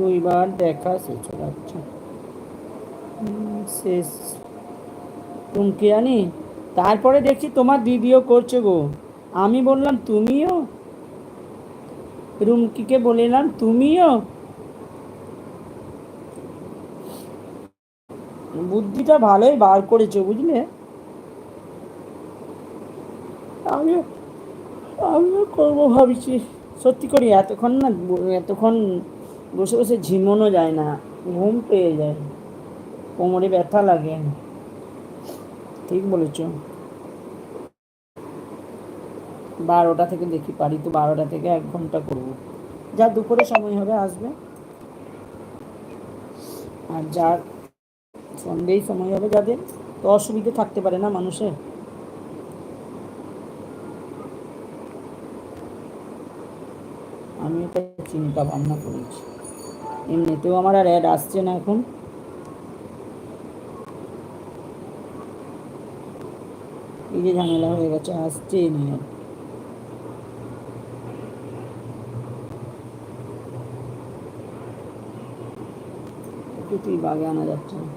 2বার দেখা শেষ হলো। আচ্ছা শেষ। রুমকি রানী, তারপরে দেখছি তোমার দিদিও করছে গো। আমি বললাম তুমিও, রুমকিকে বলিলাম তুমিও। বুদ্ধিটা ভালোই বার করেছো বুঝলে। আমিও আমিও করবো ভাবছি। সত্যি করি এতক্ষণ না, এতক্ষণ বসে বসে ঝিমোনো যায় না, ঘুম পেয়ে যায়, কোমরে ব্যথা লাগে। ঠিক বলেছো। 12টা থেকে দেখি পারি তো, 12টা থেকে 1 ঘন্টা করবো। যা দুপুরে সময় হবে আসবে, আর যার সন্ধ্যেই সময় হবে যাদের, তো অসুবিধে থাকতে পারে না মানুষের। আমি এটা চিন্তা ভাবনা করেছি। এমনিতেও আমার আর অ্যাড আসছে না এখন। এই যে ঝামেলা হয়ে গেছে, আসছেই না আর। কিছুই বাগে আনা যাচ্ছে না।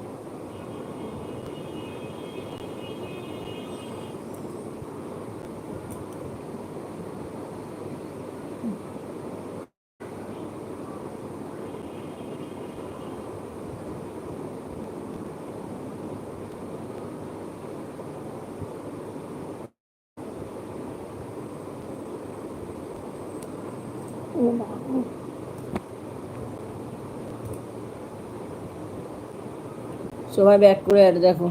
সবাই ব্যাক করে অ্যাড দেখো।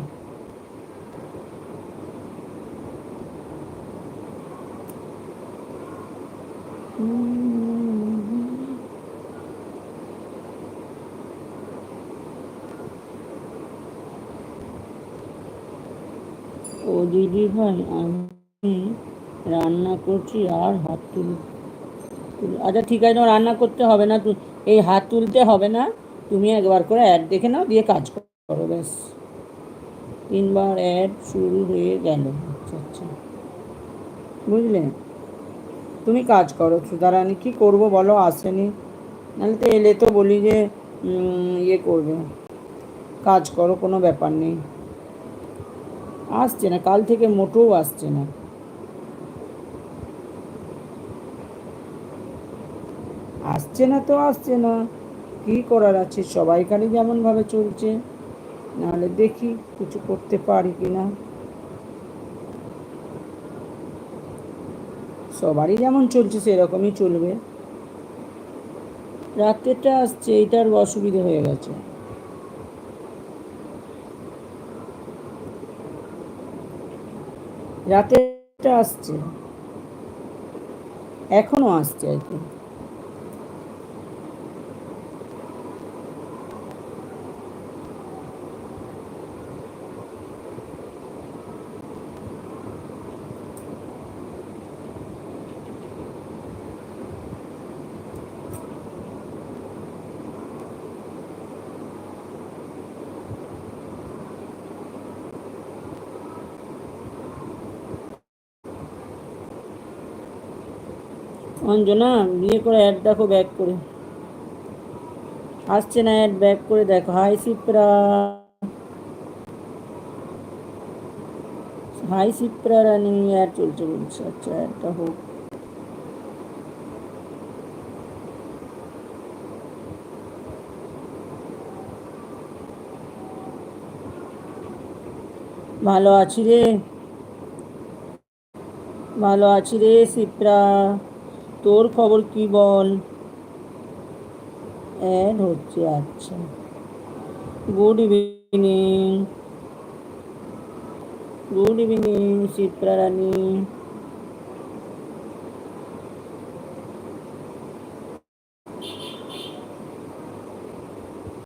ও দিদি ভাই, আমি রান্না করছি আর হাত আচ্ছা ঠিক আছে, তোমার রান্না করতে হবে না, এই হাত তুলতে হবে না। তুমি একবার করে অ্যাড দেখে নাও, দিয়ে কাজ করো ব্যাস। 3বার অ্যাড শুরু হয়ে গেল। আচ্ছা আচ্ছা, বুঝলে। তুমি কাজ করো সুধারানী, কি করবো বলো, আসেনি। নাহলে তো এলে তো বলি যে ইয়ে করবে, কাজ করো, কোনো ব্যাপার নেই। আসছে না, কাল থেকে মোটেও আসছে না। আসছে না তো আসছে না, কী করার আছে, সবাইকারই যেমনভাবে চলছে। নাহলে দেখি কিছু করতে পারি কি না। সবারই যেমন চলছে সেরকমই চলবে। রাত্রেরটা আসছে, এইটার অসুবিধে হয়ে গেছে। রাতেরটা আসছে, এখনো আসছে আর কি। অঞ্জনা, বিয়ে করে অ্যাড দেখো ব্যাক করে। আসছে না অ্যাড, ব্যাক করে দেখো। হাই সিপ্রা, হাই সিপ্রা রানী, অ্যাড চলছে বলছে। আচ্ছা অ্যাডটা হোক। ভালো আছি রে, ভালো আছি রে সিপ্রা, তোর খবর কি বল। অ্যাড হচ্ছে, আচ্ছা। Good evening, good evening Shipra রানী।